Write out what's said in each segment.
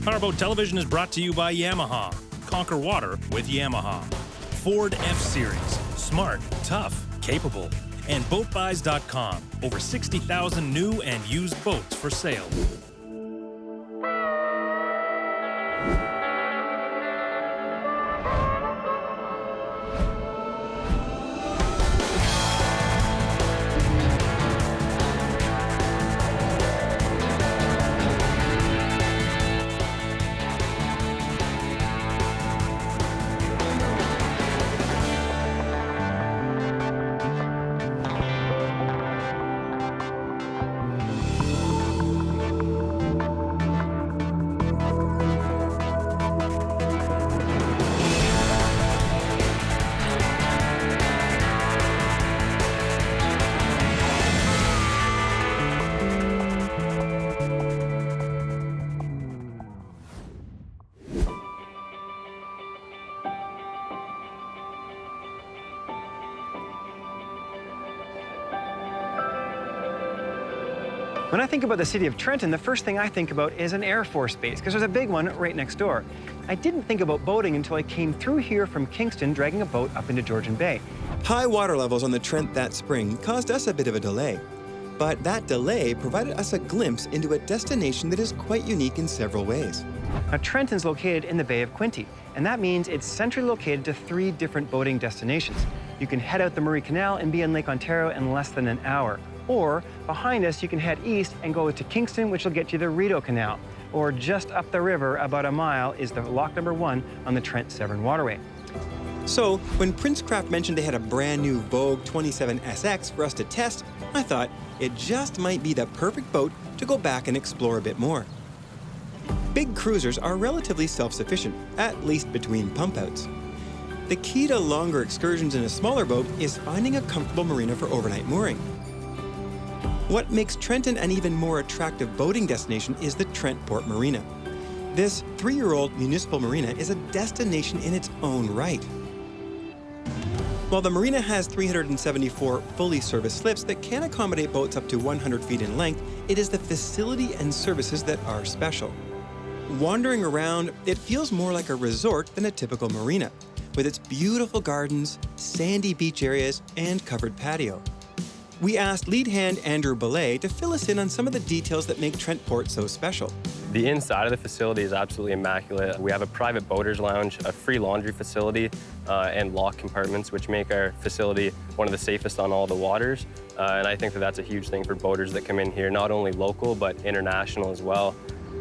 PowerBoat Television is brought to you by Yamaha. Conquer water with Yamaha. Ford F-Series. Smart, tough, capable. And BoatBuys.com. Over 60,000 new and used boats for sale. When I think about the city of Trenton, the first thing I think about is an Air Force base, because there's a big one right next door. I didn't think about boating until I came through here from Kingston dragging a boat up into Georgian Bay. High water levels on the Trent that spring caused us a bit of a delay. But that delay provided us a glimpse into a destination that is quite unique in several ways. Now, Trenton's located in the Bay of Quinte, and that means it's centrally located to 3 different boating destinations. You can head out the Murray Canal and be in Lake Ontario in less than an hour. Or, behind us, you can head east and go to Kingston, which will get you the Rideau Canal. Or just up the river, about a mile, is the lock number 1 on the Trent-Severn Waterway. So, when Princecraft mentioned they had a brand new Vogue 27SX for us to test, I thought it just might be the perfect boat to go back and explore a bit more. Big cruisers are relatively self-sufficient, at least between pump-outs. The key to longer excursions in a smaller boat is finding a comfortable marina for overnight mooring. What makes Trenton an even more attractive boating destination is the Trent Port Marina. This 3-year-old municipal marina is a destination in its own right. While the marina has 374 fully serviced slips that can accommodate boats up to 100 feet in length, it is the facility and services that are special. Wandering around, it feels more like a resort than a typical marina, with its beautiful gardens, sandy beach areas, and covered patio. We asked lead hand Andrew Belay to fill us in on some of the details that make Trent Port so special. The inside of the facility is absolutely immaculate. We have a private boaters lounge, a free laundry facility, and lock compartments, which make our facility one of the safest on all the waters. And I think that that's a huge thing for boaters that come in here, not only local, but international as well.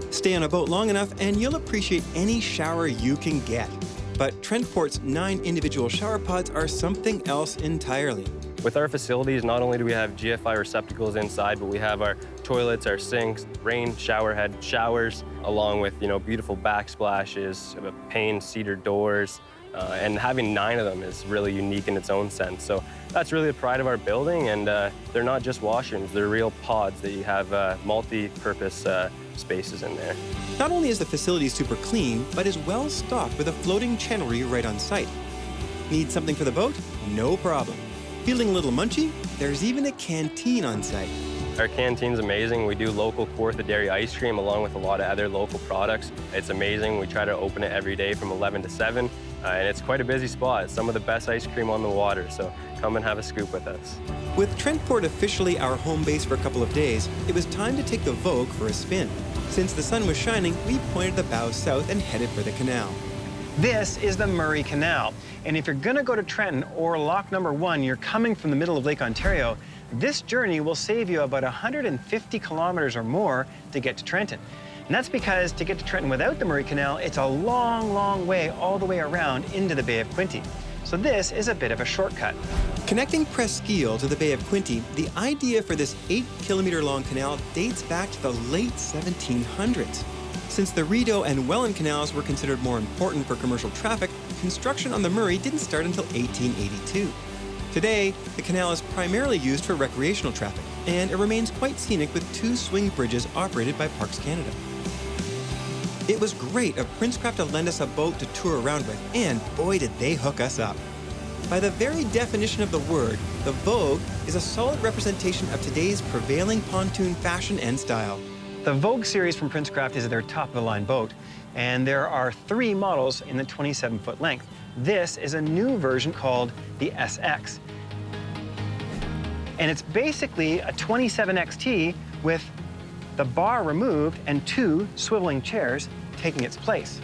Stay on a boat long enough and you'll appreciate any shower you can get. But Trent Port's 9 individual shower pods are something else entirely. With our facilities, not only do we have GFI receptacles inside, but we have our toilets, our sinks, rain shower head showers, along with beautiful backsplashes, pane cedar doors, and having 9 of them is really unique in its own sense. So that's really the pride of our building, and they're not just washrooms, they're real pods that you have multi-purpose spaces in there. Not only is the facility super clean, but is well stocked with a floating channelry right on site. Need something for the boat? No problem. Feeling a little munchy? There's even a canteen on site. Our canteen's amazing. We do local Kawartha dairy ice cream along with a lot of other local products. It's amazing. We try to open it every day from 11 to 7, and it's quite a busy spot. It's some of the best ice cream on the water, so come and have a scoop with us. With Trent Port officially our home base for a couple of days, it was time to take the Vogue for a spin. Since the sun was shining, we pointed the bow south and headed for the canal. This is the Murray Canal, and if you're going to go to Trenton or lock number 1, you're coming from the middle of Lake Ontario, this journey will save you about 150 kilometers or more to get to Trenton. And that's because to get to Trenton without the Murray Canal, it's a long, long way all the way around into the Bay of Quinte. So this is a bit of a shortcut. Connecting Presqu'île to the Bay of Quinte, the idea for this 8-kilometer-long canal dates back to the late 1700s. Since the Rideau and Welland canals were considered more important for commercial traffic, construction on the Murray didn't start until 1882. Today, the canal is primarily used for recreational traffic, and it remains quite scenic with 2 swing bridges operated by Parks Canada. It was great of Princecraft to lend us a boat to tour around with, and boy did they hook us up. By the very definition of the word, the Vogue is a solid representation of today's prevailing pontoon fashion and style. The Vogue series from Princecraft is their top-of-the-line boat, and there are 3 models in the 27-foot length. This is a new version called the SX. And it's basically a 27XT with the bar removed and 2 swiveling chairs taking its place.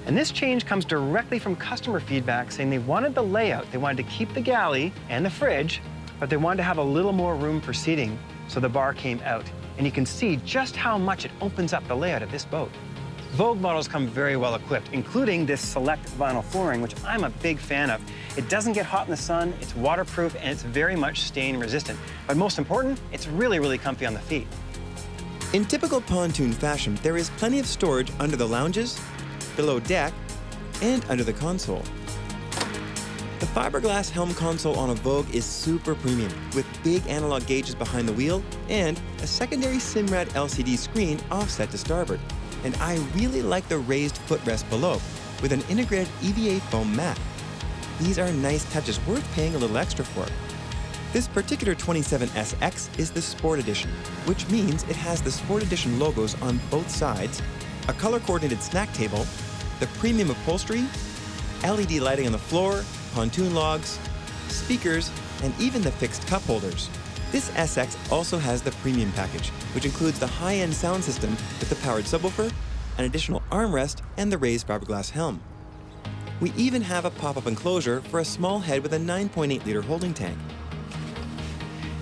And this change comes directly from customer feedback saying they wanted the layout. They wanted to keep the galley and the fridge, but they wanted to have a little more room for seating, so the bar came out. And you can see just how much it opens up the layout of this boat. Vogue models come very well equipped, including this select vinyl flooring, which I'm a big fan of. It doesn't get hot in the sun, it's waterproof, and it's very much stain resistant. But most important, it's really, really comfy on the feet. In typical pontoon fashion, there is plenty of storage under the lounges, below deck, and under the console. The fiberglass helm console on a Vogue is super premium, with big analog gauges behind the wheel and a secondary Simrad LCD screen offset to starboard. And I really like the raised footrest below, with an integrated EVA foam mat. These are nice touches worth paying a little extra for. This particular 27SX is the Sport Edition, which means it has the Sport Edition logos on both sides, a color-coordinated snack table, the premium upholstery, LED lighting on the floor, pontoon logs, speakers, and even the fixed cup holders. This SX also has the premium package, which includes the high-end sound system with the powered subwoofer, an additional armrest, and the raised fiberglass helm. We even have a pop-up enclosure for a small head with a 9.8-liter holding tank.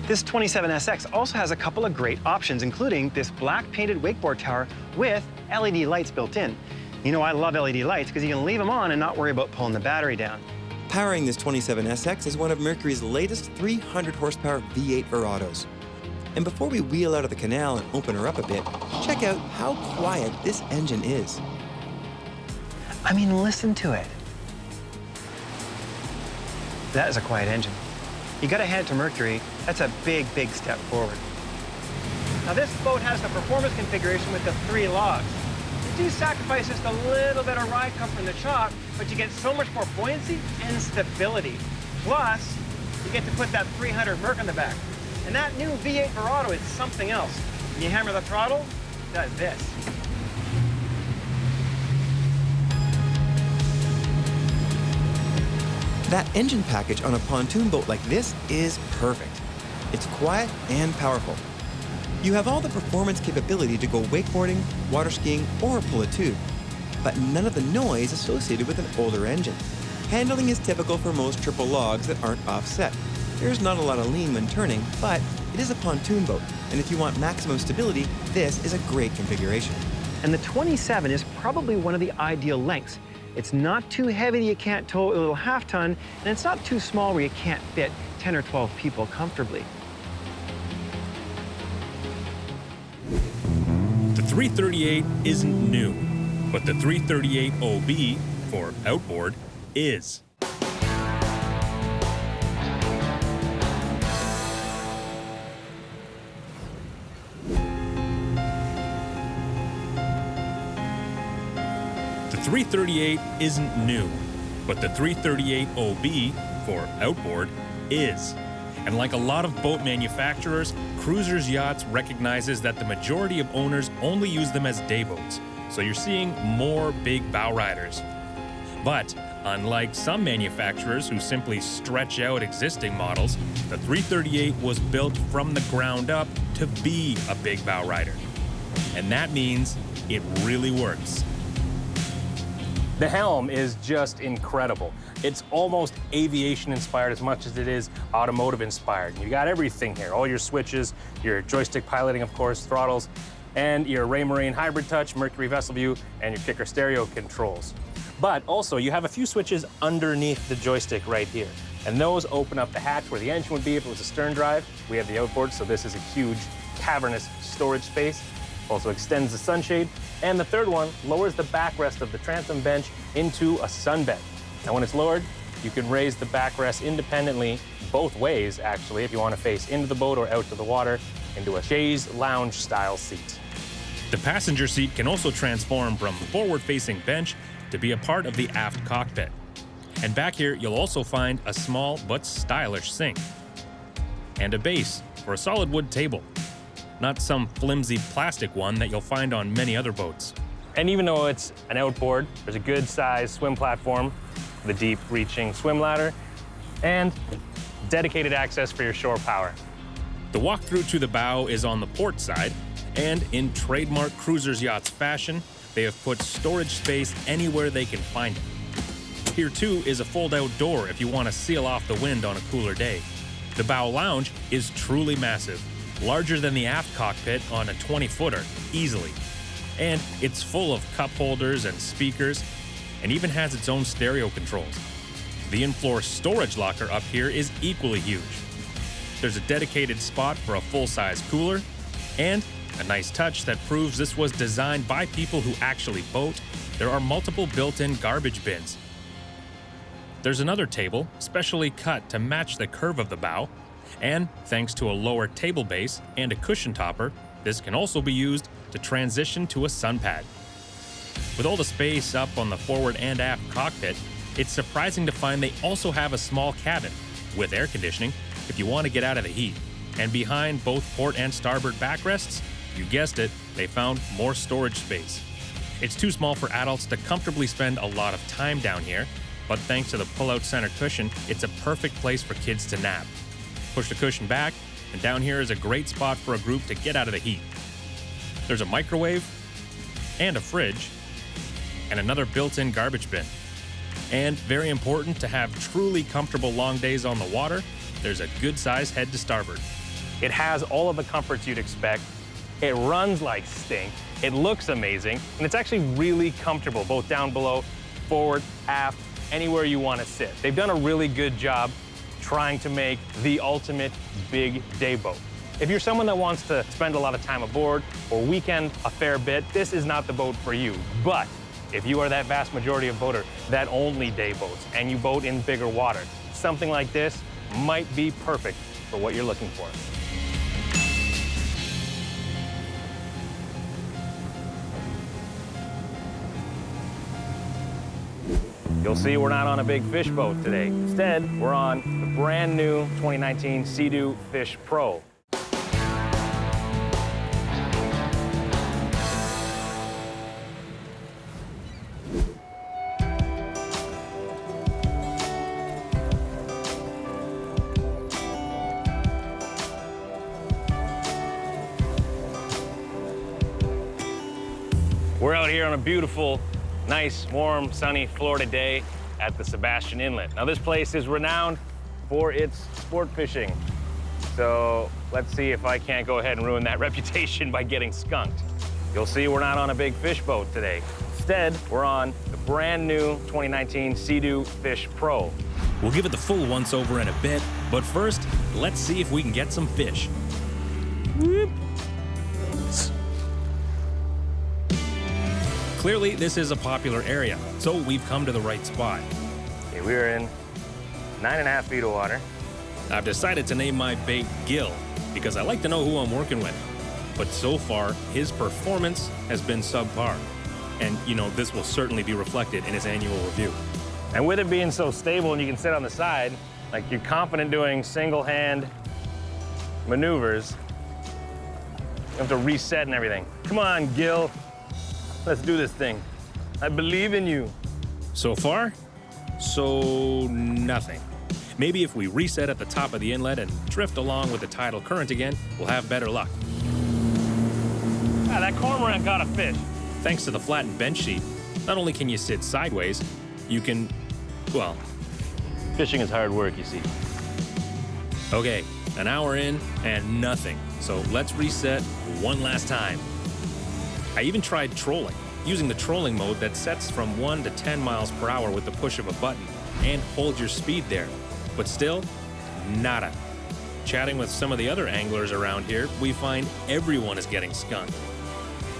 This 27SX also has a couple of great options, including this black painted wakeboard tower with LED lights built in. You know I love LED lights because you can leave them on and not worry about pulling the battery down. Powering this 27SX is one of Mercury's latest 300 horsepower V8 Verados. And before we wheel out of the canal and open her up a bit, check out how quiet this engine is. I mean, listen to it. That is a quiet engine. You gotta hand it to Mercury. That's a big, big step forward. Now this boat has the performance configuration with the 3 logs. You do sacrifice just a little bit of ride comfort in the chalk, but you get so much more buoyancy and stability. Plus, you get to put that 300 Merc on the back. And that new V8 Verado is something else. When you hammer the throttle, it does this. That engine package on a pontoon boat like this is perfect. It's quiet and powerful. You have all the performance capability to go wakeboarding, water skiing, or pull a tube, but none of the noise associated with an older engine. Handling is typical for most triple logs that aren't offset. There's not a lot of lean when turning, but it is a pontoon boat, and if you want maximum stability, this is a great configuration. And the 27 is probably one of the ideal lengths. It's not too heavy that you can't tow a little half-ton, and it's not too small where you can't fit 10 or 12 people comfortably. The 338 isn't new, but the 338 OB, for outboard, is. The 338 isn't new, but the 338 OB, for outboard, is. And like a lot of boat manufacturers, Cruisers Yachts recognizes that the majority of owners only use them as day boats, so you're seeing more big bow riders. But unlike some manufacturers who simply stretch out existing models, the 338 was built from the ground up to be a big bow rider. And that means it really works. The helm is just incredible. It's almost aviation inspired as much as it is automotive inspired. You got everything here, all your switches, your joystick piloting, of course, throttles, and your Raymarine Hybrid Touch, Mercury Vessel View, and your kicker stereo controls. But also, you have a few switches underneath the joystick right here, and those open up the hatch where the engine would be if it was a stern drive. We have the outboard, so this is a huge cavernous storage space. Also extends the sunshade, and the third one lowers the backrest of the transom bench into a sunbed. Now when it's lowered, you can raise the backrest independently, both ways actually, if you want to face into the boat or out to the water, into a chaise lounge style seat. The passenger seat can also transform from forward-facing bench to be a part of the aft cockpit. And back here, you'll also find a small but stylish sink and a base for a solid wood table. not some flimsy plastic one that you'll find on many other boats. And even though it's an outboard, there's a good-sized swim platform, the deep-reaching swim ladder, and dedicated access for your shore power. The walkthrough to the bow is on the port side, and in trademark cruisers yachts fashion, they have put storage space anywhere they can find it. Here too is a fold-out door if you want to seal off the wind on a cooler day. The bow lounge is truly massive, larger than the aft cockpit on a 20-footer, easily. And it's full of cup holders and speakers, and even has its own stereo controls. The in-floor storage locker up here is equally huge. There's a dedicated spot for a full-size cooler, and a nice touch that proves this was designed by people who actually boat. There are multiple built-in garbage bins. There's another table, specially cut to match the curve of the bow, and thanks to a lower table base and a cushion topper, this can also be used to transition to a sun pad. With all the space up on the forward and aft cockpit, it's surprising to find they also have a small cabin with air conditioning if you want to get out of the heat. And behind both port and starboard backrests, you guessed it, they found more storage space. It's too small for adults to comfortably spend a lot of time down here, but thanks to the pull-out center cushion, it's a perfect place for kids to nap. Push the cushion back, and down here is a great spot for a group to get out of the heat. There's a microwave, and a fridge, and another built-in garbage bin. And very important to have truly comfortable long days on the water, there's a good-sized head to starboard. It has all of the comforts you'd expect. It runs like stink. It looks amazing, and it's actually really comfortable, both down below, forward, aft, anywhere you want to sit. They've done a really good job trying to make the ultimate big day boat. If you're someone that wants to spend a lot of time aboard or weekend a fair bit, this is not the boat for you. But if you are that vast majority of boater that only day boats and you boat in bigger water, something like this might be perfect for what you're looking for. You'll see we're not on a big fish boat today. Instead, we're on the brand new 2019 Sea-Doo Fish Pro. We're out here on a beautiful, nice, warm, sunny Florida day at the Sebastian Inlet. Now, this place is renowned for its sport fishing. So let's see if I can't go ahead and ruin that reputation by getting skunked. You'll see we're not on a big fish boat today. Instead, we're on the brand new 2019 Sea-Doo Fish Pro. We'll give it the full once-over in a bit, but first, let's see if we can get some fish. Whoop. Clearly, this is a popular area, so we've come to the right spot. Okay, we're in 9.5 feet of water. I've decided to name my bait Gil, because I like to know who I'm working with. But so far, his performance has been subpar. And, you know, this will certainly be reflected in his annual review. And with it being so stable and you can sit on the side, like you're confident doing single-hand maneuvers, you have to reset and everything. Come on, Gil. Let's do this thing. I believe in you. So far, so nothing. Maybe if we reset at the top of the inlet and drift along with the tidal current again, we'll have better luck. Ah, that cormorant got a fish. Thanks to the flattened bench sheet, not only can you sit sideways, you can, well... Fishing is hard work, you see. Okay, an hour in and nothing. So let's reset one last time. I even tried trolling, using the trolling mode that sets from 1 to 10 miles per hour with the push of a button and hold your speed there. But still, nada. Chatting with some of the other anglers around here, we find everyone is getting skunked.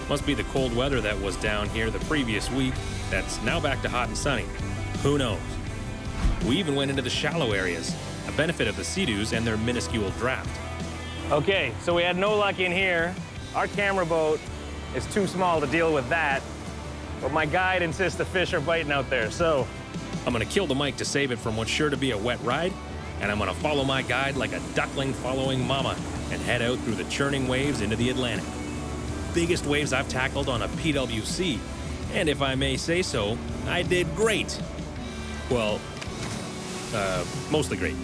Must be the cold weather that was down here the previous week that's now back to hot and sunny. Who knows? We even went into the shallow areas, a benefit of the Sea-Doos and their minuscule draft. Okay, so we had no luck in here. Our camera boat is too small to deal with that, but my guide insists the fish are biting out there, so... I'm gonna kill the mic to save it from what's sure to be a wet ride, and I'm gonna follow my guide like a duckling following mama. and head out through the churning waves into the Atlantic. Biggest waves I've tackled on a PWC, and if I may say so, I did great. Well, mostly great.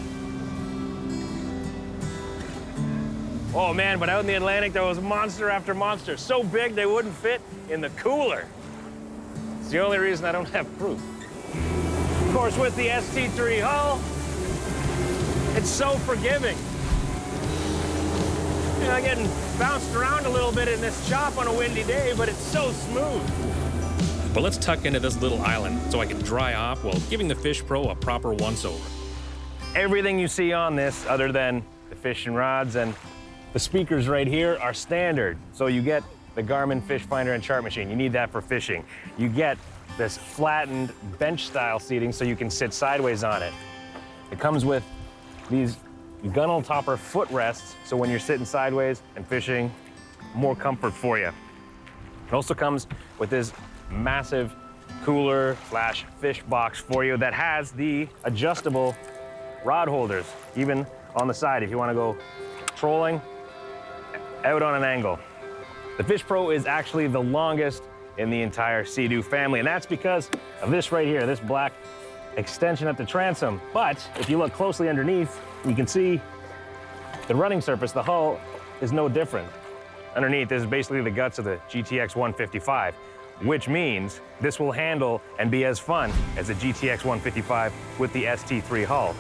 Oh man, but out in the Atlantic, there was monster after monster. So big they wouldn't fit in the cooler. It's the only reason I don't have proof. Of course, with the ST3 hull, it's so forgiving. You know, I'm getting bounced around a little bit in this chop on a windy day, but it's so smooth. But let's tuck into this little island so I can dry off while giving the Fish Pro a proper once-over. Everything you see on this, other than the fishing rods and the speakers right here, are standard. So you get the Garmin Fish Finder and Chart Machine. You need that for fishing. You get this flattened bench-style seating so you can sit sideways on it. It comes with these gunnel topper footrests, so when you're sitting sideways and fishing, more comfort for you. It also comes with this massive cooler slash fish box for you that has the adjustable rod holders, even on the side if you want to go trolling out on an angle. The Fish Pro is actually the longest in the entire Sea-Doo family, and that's because of this right here, this black extension at the transom. But if you look closely underneath, you can see the running surface, the hull, is no different. Underneath is basically the guts of the GTX 155, which means this will handle and be as fun as the GTX 155 with the ST3 hull.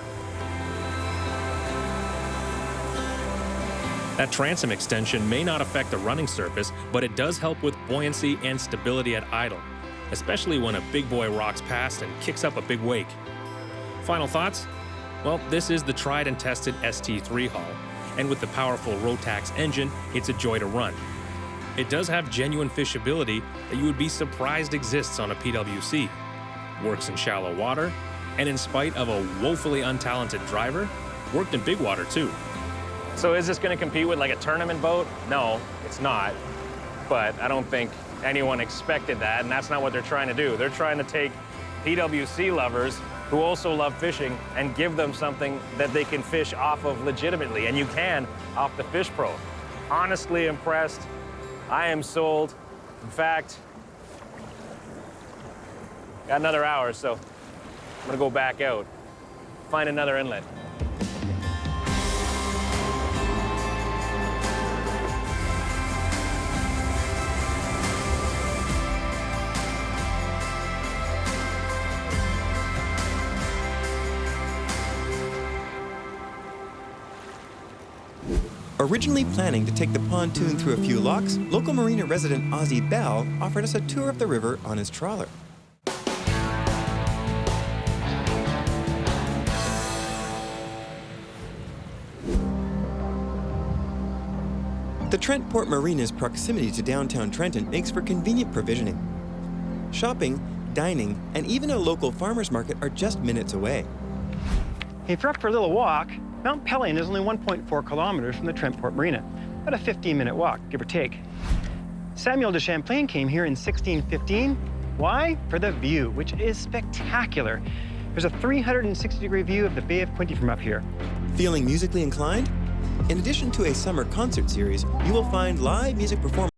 That transom extension may not affect the running surface, but it does help with buoyancy and stability at idle, especially when a big boy rocks past and kicks up a big wake. Final thoughts? Well, this is the tried and tested ST3 hull, and with the powerful Rotax engine, it's a joy to run. It does have genuine fishability that you would be surprised exists on a PWC. Works in shallow water, and in spite of a woefully untalented driver, worked in big water too. So is this going to compete with like a tournament boat? No, it's not. But I don't think anyone expected that, and that's not what they're trying to do. They're trying to take PWC lovers who also love fishing and give them something that they can fish off of legitimately, and you can off the Fish Pro. Honestly impressed. I am sold. In fact, got another hour, so I'm gonna go back out, find another inlet. Originally planning to take the pontoon through a few locks, local marina resident Ozzie Bell offered us a tour of the river on his trawler. The Trent Port Marina's proximity to downtown Trenton makes for convenient provisioning. Shopping, dining, and even a local farmer's market are just minutes away. If you're up for a little walk, Mount Pelion is only 1.4 kilometers from the Trent Port Marina, about a 15-minute walk, give or take. Samuel de Champlain came here in 1615. Why? For the view, which is spectacular. There's a 360-degree view of the Bay of Quinte from up here. Feeling musically inclined? In addition to a summer concert series, you will find live music performances